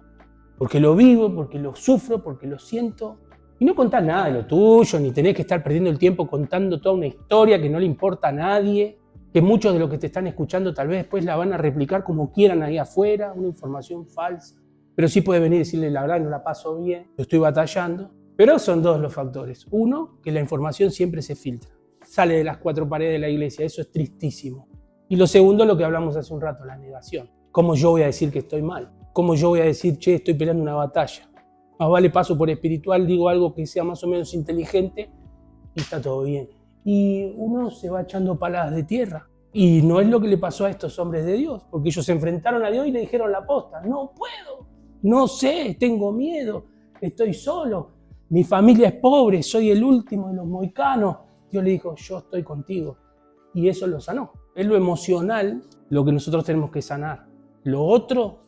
porque lo vivo, porque lo sufro, porque lo siento. Y no contás nada de lo tuyo, ni tenés que estar perdiendo el tiempo contando toda una historia que no le importa a nadie, que muchos de los que te están escuchando tal vez después la van a replicar como quieran ahí afuera, una información falsa. Pero sí puede venir y decirle, la verdad no la paso bien, lo estoy batallando. Pero son dos los factores. Uno, que la información siempre se filtra, sale de las cuatro paredes de la iglesia, eso es tristísimo. Y lo segundo, lo que hablamos hace un rato, la negación. ¿Cómo yo voy a decir que estoy mal? ¿Cómo yo voy a decir, che, estoy peleando una batalla? Más vale paso por espiritual, digo algo que sea más o menos inteligente y está todo bien. Y uno se va echando paladas de tierra. Y no es lo que le pasó a estos hombres de Dios, porque ellos se enfrentaron a Dios y le dijeron la posta, no puedo, no sé, tengo miedo, estoy solo, mi familia es pobre, soy el último de los mohicanos. Dios le dijo, yo estoy contigo. Y eso lo sanó. Es lo emocional lo que nosotros tenemos que sanar. Lo otro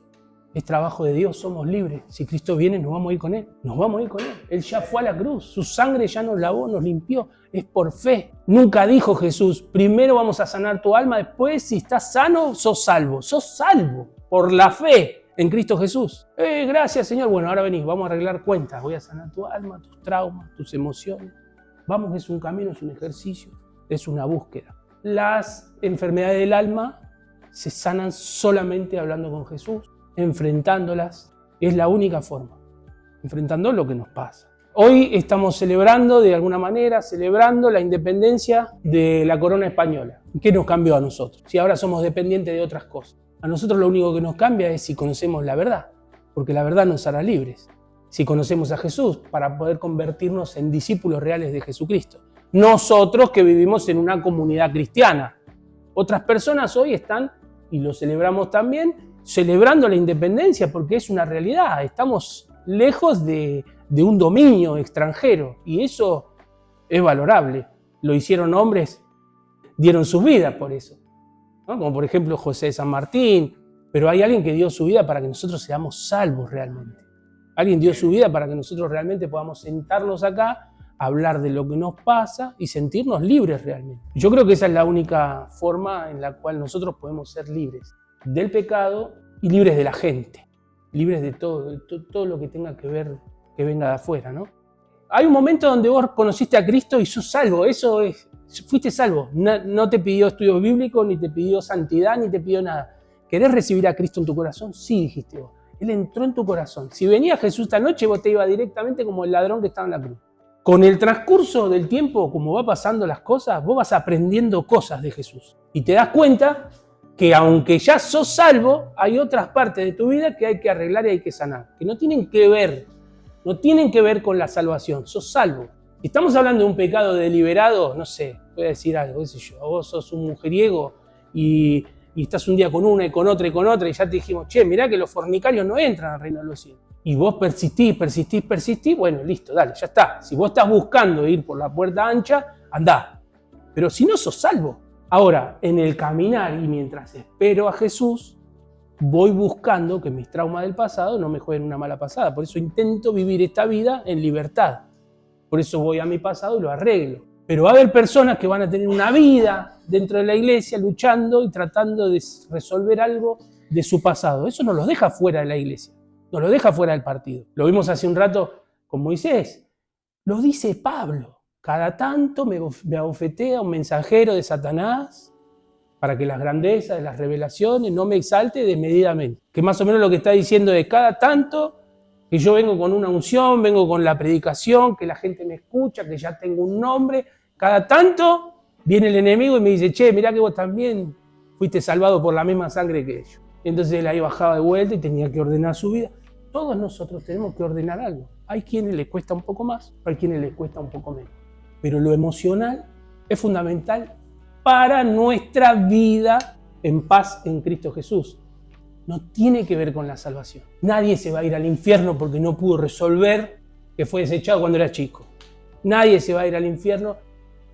es trabajo de Dios, somos libres. Si Cristo viene, nos vamos a ir con Él. Nos vamos a ir con Él. Él ya fue a la cruz, su sangre ya nos lavó, nos limpió. Es por fe. Nunca dijo Jesús, primero vamos a sanar tu alma, después si estás sano, sos salvo. Sos salvo por la fe en Cristo Jesús. Gracias, Señor. Bueno, ahora venís, vamos a arreglar cuentas. Voy a sanar tu alma, tus traumas, tus emociones. Vamos, es un camino, es un ejercicio, es una búsqueda. Las enfermedades del alma se sanan solamente hablando con Jesús, enfrentándolas. Es la única forma, enfrentando lo que nos pasa. Hoy estamos celebrando, de alguna manera, celebrando la independencia de la corona española. ¿Qué nos cambió a nosotros? Si ahora somos dependientes de otras cosas. A nosotros lo único que nos cambia es si conocemos la verdad, porque la verdad nos hará libres. Si conocemos a Jesús, para poder convertirnos en discípulos reales de Jesucristo. Nosotros que vivimos en una comunidad cristiana. Otras personas hoy están, y lo celebramos también, celebrando la independencia porque es una realidad. Estamos lejos de un dominio extranjero y eso es valorable. Lo hicieron hombres, dieron sus vidas por eso, ¿no? Como por ejemplo José de San Martín, pero hay alguien que dio su vida para que nosotros seamos salvos realmente. Alguien dio su vida para que nosotros realmente podamos sentarnos acá, hablar de lo que nos pasa y sentirnos libres realmente. Yo creo que esa es la única forma en la cual nosotros podemos ser libres del pecado y libres de la gente, libres de todo lo que tenga que ver, que venga de afuera, ¿no? Hay un momento donde vos conociste a Cristo y sos salvo, eso es, fuiste salvo. No te pidió estudio bíblico, ni te pidió santidad, ni te pidió nada. ¿Querés recibir a Cristo en tu corazón? Sí, dijiste vos. Él entró en tu corazón. Si venía Jesús esta noche, vos te ibas directamente como el ladrón que estaba en la cruz. Con el transcurso del tiempo, como va pasando las cosas, vos vas aprendiendo cosas de Jesús. Y te das cuenta que aunque ya sos salvo, hay otras partes de tu vida que hay que arreglar y hay que sanar. Que no tienen que ver con la salvación. Sos salvo. Si estamos hablando de un pecado deliberado, no sé, voy a decir algo, qué sé yo. Vos sos un mujeriego y estás un día con una y con otra y ya te dijimos, che, mirá que los fornicarios no entran al reino de los cielos. Y vos persistís, bueno, listo, dale, ya está. Si vos estás buscando ir por la puerta ancha, andá. Pero si no, sos salvo. Ahora, en el caminar y mientras espero a Jesús, voy buscando que mis traumas del pasado no me jueguen una mala pasada. Por eso intento vivir esta vida en libertad. Por eso voy a mi pasado y lo arreglo. Pero va a haber personas que van a tener una vida dentro de la iglesia luchando y tratando de resolver algo de su pasado. Eso no los deja fuera de la iglesia. No lo deja fuera del partido. Lo vimos hace un rato con Moisés. Lo dice Pablo. Cada tanto me abofetea un mensajero de Satanás para que las grandezas de las revelaciones no me exalte desmedidamente. Que más o menos lo que está diciendo es cada tanto que yo vengo con una unción, vengo con la predicación, que la gente me escucha, que ya tengo un nombre. Cada tanto viene el enemigo y me dice, che, mirá que vos también fuiste salvado por la misma sangre que ellos. Y entonces él ahí bajaba de vuelta y tenía que ordenar su vida. Todos nosotros tenemos que ordenar algo. Hay quienes les cuesta un poco más, hay quienes les cuesta un poco menos. Pero lo emocional es fundamental para nuestra vida en paz en Cristo Jesús. No tiene que ver con la salvación. Nadie se va a ir al infierno porque no pudo resolver que fue desechado cuando era chico. Nadie se va a ir al infierno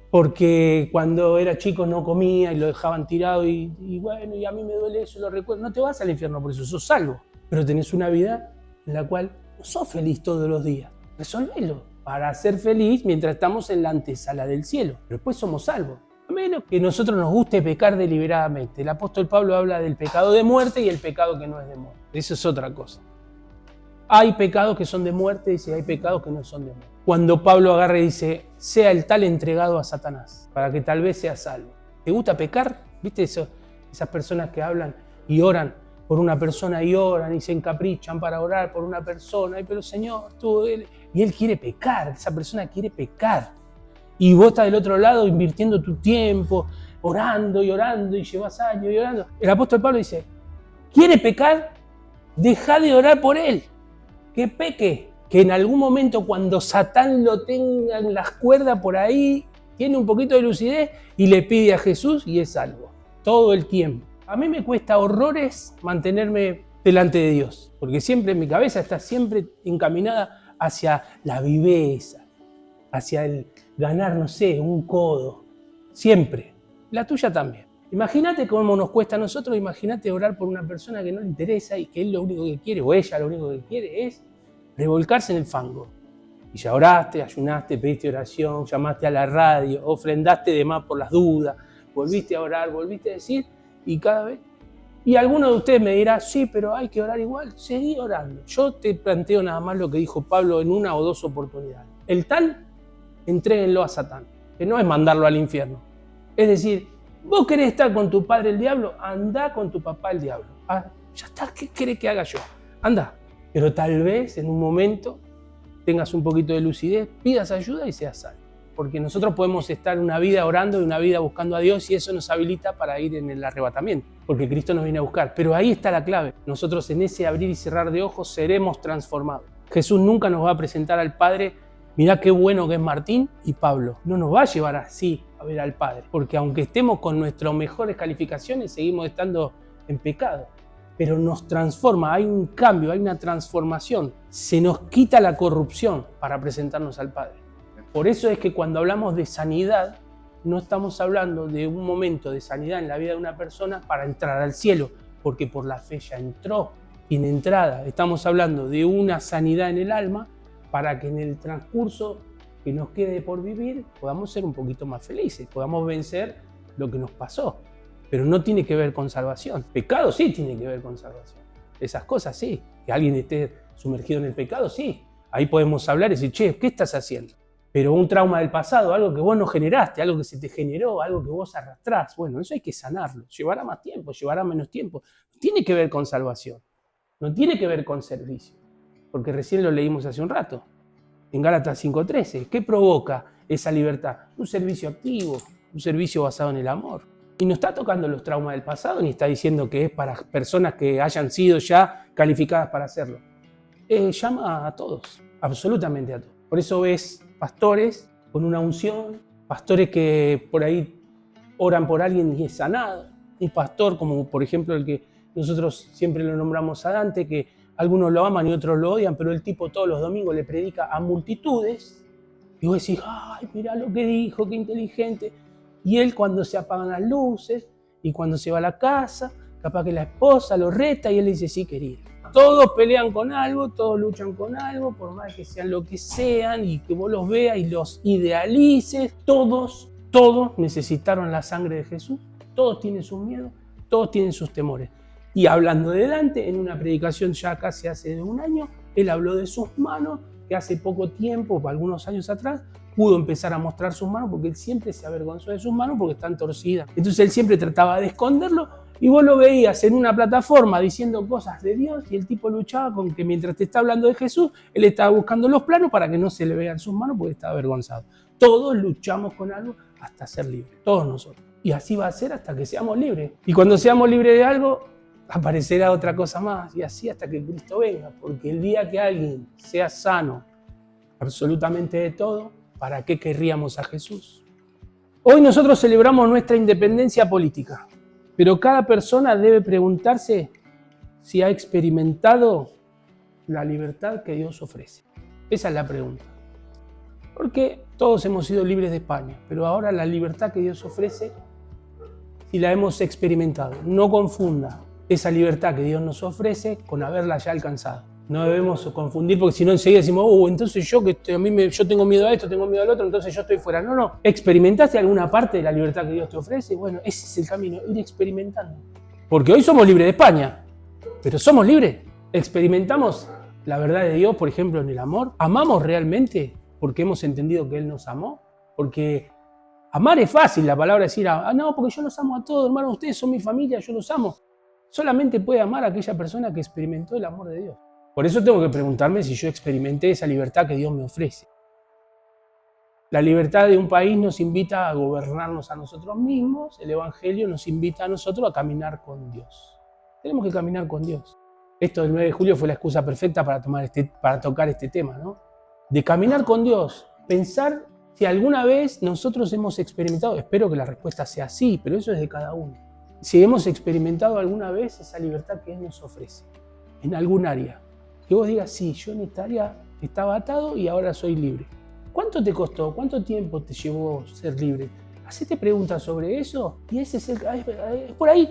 porque cuando era chico no comía y lo dejaban tirado y bueno, y a mí me duele eso, lo recuerdo. No te vas al infierno por eso, sos salvo. Pero tenés una vida en la cual no sos feliz todos los días. Resolvelo para ser feliz mientras estamos en la antesala del cielo. Pero después somos salvos. A menos que nosotros nos guste pecar deliberadamente. El apóstol Pablo habla del pecado de muerte y el pecado que no es de muerte. Eso es otra cosa. Hay pecados que son de muerte, dice, hay pecados que no son de muerte. Cuando Pablo agarra y dice, sea el tal entregado a Satanás, para que tal vez sea salvo. ¿Te gusta pecar? ¿Viste eso? Esas personas que hablan y oran por una persona y oran y se encaprichan para orar por una persona. Ay, pero Señor, y él quiere pecar, esa persona quiere pecar. Y vos estás del otro lado invirtiendo tu tiempo, orando y orando y llevas años y orando. El apóstol Pablo dice, ¿quiere pecar? Deja de orar por él. Que peque, que en algún momento cuando Satán lo tenga en las cuerdas por ahí, tiene un poquito de lucidez y le pide a Jesús y es salvo. Todo el tiempo. A mí me cuesta horrores mantenerme delante de Dios, porque siempre mi cabeza está siempre encaminada hacia la viveza, hacia el ganar, no sé, un codo. Siempre. La tuya también. Imagínate cómo nos cuesta a nosotros, imagínate orar por una persona que no le interesa y que él lo único que quiere, o ella lo único que quiere es revolcarse en el fango. Y ya oraste, ayunaste, pediste oración, llamaste a la radio, ofrendaste de más por las dudas, volviste a orar, volviste a decir, y cada vez... Y alguno de ustedes me dirá, sí, pero hay que orar igual. Seguí orando. Yo te planteo nada más lo que dijo Pablo en una o dos oportunidades. El tal, entréguenlo a Satán, que no es mandarlo al infierno. Es decir, vos querés estar con tu padre el diablo, andá con tu papá el diablo. Ah, ya está, ¿qué querés que haga yo? Andá. Pero tal vez en un momento tengas un poquito de lucidez, pidas ayuda y seas salvo. Porque nosotros podemos estar una vida orando y una vida buscando a Dios y eso nos habilita para ir en el arrebatamiento, porque Cristo nos viene a buscar. Pero ahí está la clave. Nosotros en ese abrir y cerrar de ojos seremos transformados. Jesús nunca nos va a presentar al Padre, mirá qué bueno que es Martín y Pablo. No nos va a llevar así a ver al Padre, porque aunque estemos con nuestras mejores calificaciones, seguimos estando en pecado. Pero nos transforma, hay un cambio, hay una transformación. Se nos quita la corrupción para presentarnos al Padre. Por eso es que cuando hablamos de sanidad, no estamos hablando de un momento de sanidad en la vida de una persona para entrar al cielo, porque por la fe ya entró, tiene entrada. Estamos hablando de una sanidad en el alma para que en el transcurso que nos quede por vivir podamos ser un poquito más felices, podamos vencer lo que nos pasó. Pero no tiene que ver con salvación. Pecado sí tiene que ver con salvación. Esas cosas sí. Que alguien esté sumergido en el pecado, sí. Ahí podemos hablar y decir, che, ¿qué estás haciendo? Pero un trauma del pasado, algo que vos no generaste, algo que se te generó, algo que vos arrastrás, bueno, eso hay que sanarlo. Llevará más tiempo, llevará menos tiempo. No tiene que ver con salvación. No tiene que ver con servicio. Porque recién lo leímos hace un rato. En Gálatas 5:13. ¿Qué provoca esa libertad? Un servicio activo, un servicio basado en el amor. Y no está tocando los traumas del pasado, ni está diciendo que es para personas que hayan sido ya calificadas para hacerlo. Llama a todos, absolutamente a todos. Por eso ves pastores con una unción, pastores que por ahí oran por alguien y es sanado. Un pastor como por ejemplo el que nosotros siempre lo nombramos a Dante, que algunos lo aman y otros lo odian, pero el tipo todos los domingos le predica a multitudes. Y vos decís, ay, mirá lo que dijo, qué inteligente. Y él cuando se apagan las luces y cuando se va a la casa, capaz que la esposa lo reta y él le dice, sí, querida. Todos pelean con algo, todos luchan con algo, por más que sean lo que sean y que vos los veas y los idealices. Todos necesitaron la sangre de Jesús, todos tienen sus miedos, todos tienen sus temores. Y hablando de Dante, en una predicación ya casi hace un año, él habló de sus manos, que hace poco tiempo, algunos años atrás, pudo empezar a mostrar sus manos porque él siempre se avergonzó de sus manos porque están torcidas. Entonces él siempre trataba de esconderlo y vos lo veías en una plataforma diciendo cosas de Dios y el tipo luchaba con que mientras te está hablando de Jesús, él estaba buscando los planos para que no se le vean sus manos porque estaba avergonzado. Todos luchamos con algo hasta ser libres, todos nosotros. Y así va a ser hasta que seamos libres. Y cuando seamos libres de algo, aparecerá otra cosa más y así hasta que Cristo venga. Porque el día que alguien sea sano absolutamente de todo, ¿para qué querríamos a Jesús? Hoy nosotros celebramos nuestra independencia política, pero cada persona debe preguntarse si ha experimentado la libertad que Dios ofrece. Esa es la pregunta. Porque todos hemos sido libres de España, pero ahora la libertad que Dios ofrece, si la hemos experimentado, no confunda esa libertad que Dios nos ofrece con haberla ya alcanzado. No debemos confundir, porque si no enseguida decimos, entonces yo yo tengo miedo a esto, tengo miedo al otro, entonces yo estoy fuera. No. ¿Experimentaste alguna parte de la libertad que Dios te ofrece? Bueno, ese es el camino, ir experimentando. Porque hoy somos libres de España, pero somos libres. Experimentamos la verdad de Dios, por ejemplo, en el amor. ¿Amamos realmente porque hemos entendido que Él nos amó? Porque amar es fácil, la palabra decir, no, porque yo los amo a todos, hermanos, ustedes son mi familia, yo los amo. Solamente puede amar a aquella persona que experimentó el amor de Dios. Por eso tengo que preguntarme si yo experimenté esa libertad que Dios me ofrece. La libertad de un país nos invita a gobernarnos a nosotros mismos, el Evangelio nos invita a nosotros a caminar con Dios. Tenemos que caminar con Dios. Esto del 9 de julio fue la excusa perfecta para tocar este tema, ¿no? De caminar con Dios, pensar si alguna vez nosotros hemos experimentado, espero que la respuesta sea sí, pero eso es de cada uno. Si hemos experimentado alguna vez esa libertad que Él nos ofrece, en algún área. Que vos digas, sí, yo en esta área estaba atado y ahora soy libre. ¿Cuánto te costó? ¿Cuánto tiempo te llevó ser libre? Hacete preguntas sobre eso y ese es por ahí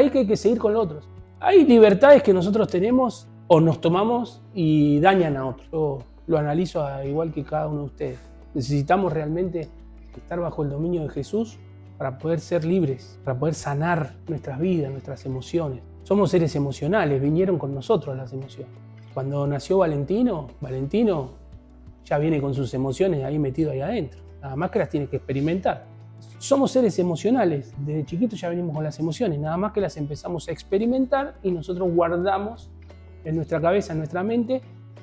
que hay que seguir con los otros. Hay libertades que nosotros tenemos o nos tomamos y dañan a otros. Yo lo analizo igual que cada uno de ustedes. Necesitamos realmente estar bajo el dominio de Jesús para poder ser libres, para poder sanar nuestras vidas, nuestras emociones. Somos seres emocionales, vinieron con nosotros las emociones. Cuando nació Valentino ya viene con sus emociones ahí metido ahí adentro. Nada más que las tiene que experimentar. Somos seres emocionales, desde chiquitos ya venimos con las emociones, nada más que las empezamos a experimentar y nosotros guardamos en nuestra cabeza, en nuestra mente,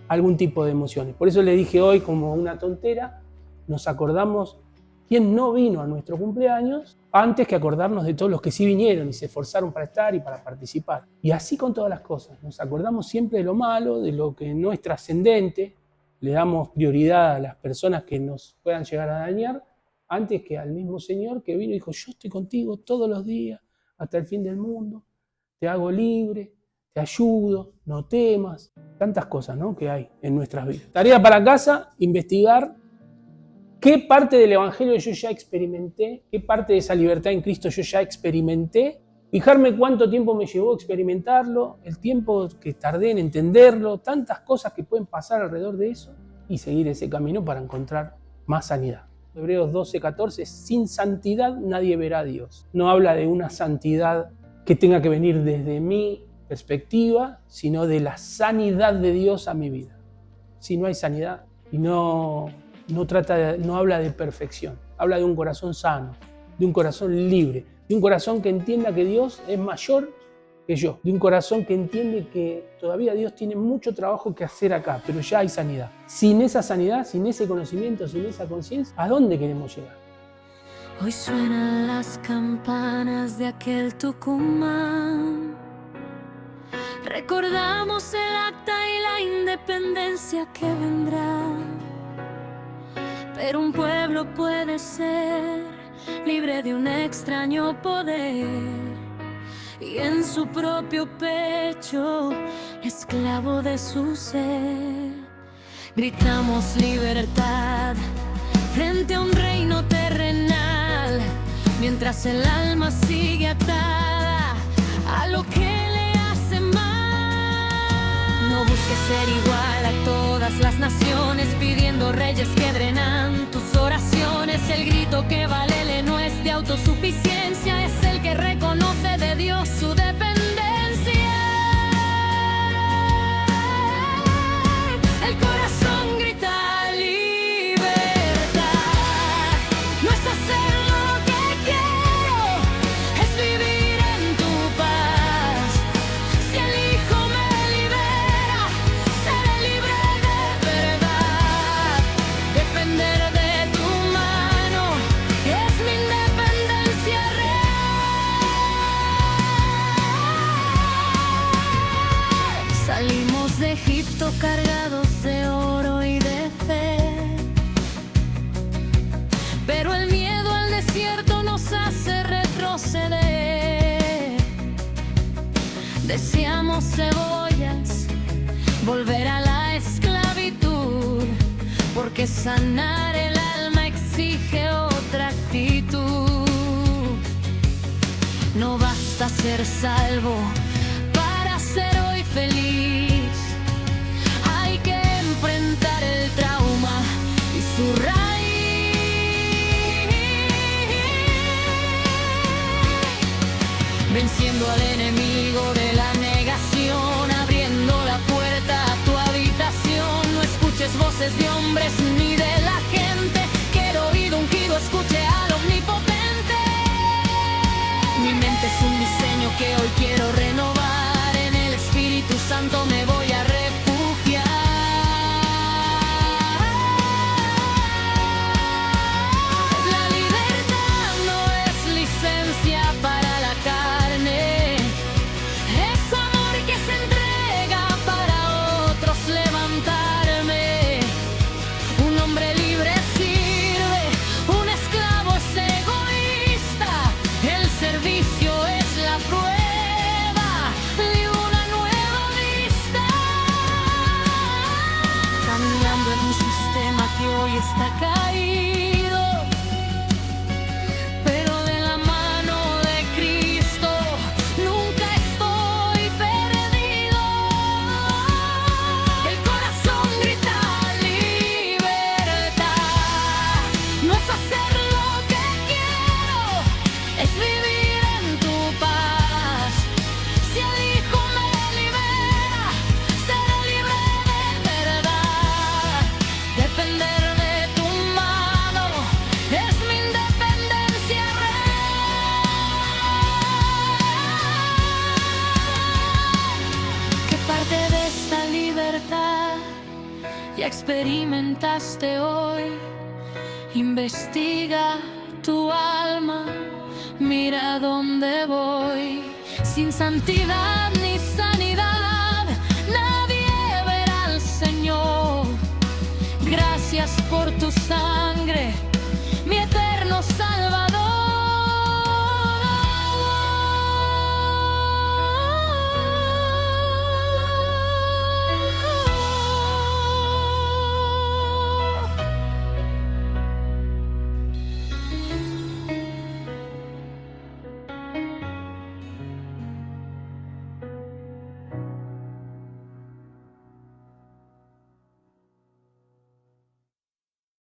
algún tipo de emociones. Por eso le dije hoy como una tontera, nos acordamos quién no vino a nuestro cumpleaños antes que acordarnos de todos los que sí vinieron y se esforzaron para estar y para participar. Y así con todas las cosas, nos acordamos siempre de lo malo, de lo que no es trascendente, le damos prioridad a las personas que nos puedan llegar a dañar antes que al mismo Señor que vino y dijo, yo estoy contigo todos los días hasta el fin del mundo, te hago libre, te ayudo, no temas, tantas cosas, ¿no?, que hay en nuestras vidas. Tarea para casa, investigar qué parte del Evangelio yo ya experimenté, qué parte de esa libertad en Cristo yo ya experimenté, fijarme cuánto tiempo me llevó a experimentarlo, el tiempo que tardé en entenderlo, tantas cosas que pueden pasar alrededor de eso y seguir ese camino para encontrar más sanidad. Hebreos 12:14, sin santidad nadie verá a Dios. No habla de una santidad que tenga que venir desde mi perspectiva, sino de la sanidad de Dios a mi vida. Si no hay sanidad y no habla de perfección, habla de un corazón sano, de un corazón libre, de un corazón que entienda que Dios es mayor que yo, de un corazón que entiende que todavía Dios tiene mucho trabajo que hacer acá, pero ya hay sanidad. Sin esa sanidad, sin ese conocimiento, sin esa conciencia, ¿a dónde queremos llegar? Hoy suenan las campanas de aquel Tucumán. Recordamos el acta y la independencia que vendrá. Pero un pueblo puede ser libre de un extraño poder y en su propio pecho, esclavo de su ser. Gritamos libertad frente a un reino terrenal, mientras el alma sigue atada a lo que le hace mal. No busques ser igual a todas las naciones, pidiendo reyes que drenan tus oraciones. El grito que vale no es de autosuficiencia, es el que reconoce de Dios su dependencia. El corazón grita libertad, no es hacer lo que quiero, es vivir en tu paz. Si el Hijo me libera, seré libre de verdad. Depender de tu mano es mi independencia real. Salimos de Egipto cargados de oro y de fe, pero el miedo al desierto nos hace retroceder. Deseamos cebollas, volver a la esclavitud, porque sanar el alma exige otra actitud. No basta ser salvo para ser hoy feliz. voces de hombres ni de la gente. Que el oído ungido escuche al omnipotente. Mi mente es un diseño que hoy quiero renovar. En el Espíritu Santo me voy a refugiar. La libertad no es licencia para la carne. Es amor que se entrega para otros levantarme. Un hombre libre sirve, un esclavo es egoísta. El servicio es la prueba de una nueva vista. Caminando en un sistema que hoy está caído, pero de la mano de Cristo nunca estoy perdido. El corazón grita libertad. No es hacer lo que quiero, es vivir en tu paz. Si el Hijo me libera, seré libre de verdad. Depender de tu mano es mi independencia real. ¿Qué parte de esta libertad ya experimentaste hoy? Investiga tu alma, mira dónde voy. Sin santidad ni sanidad nadie verá al Señor. Gracias por tu sangre.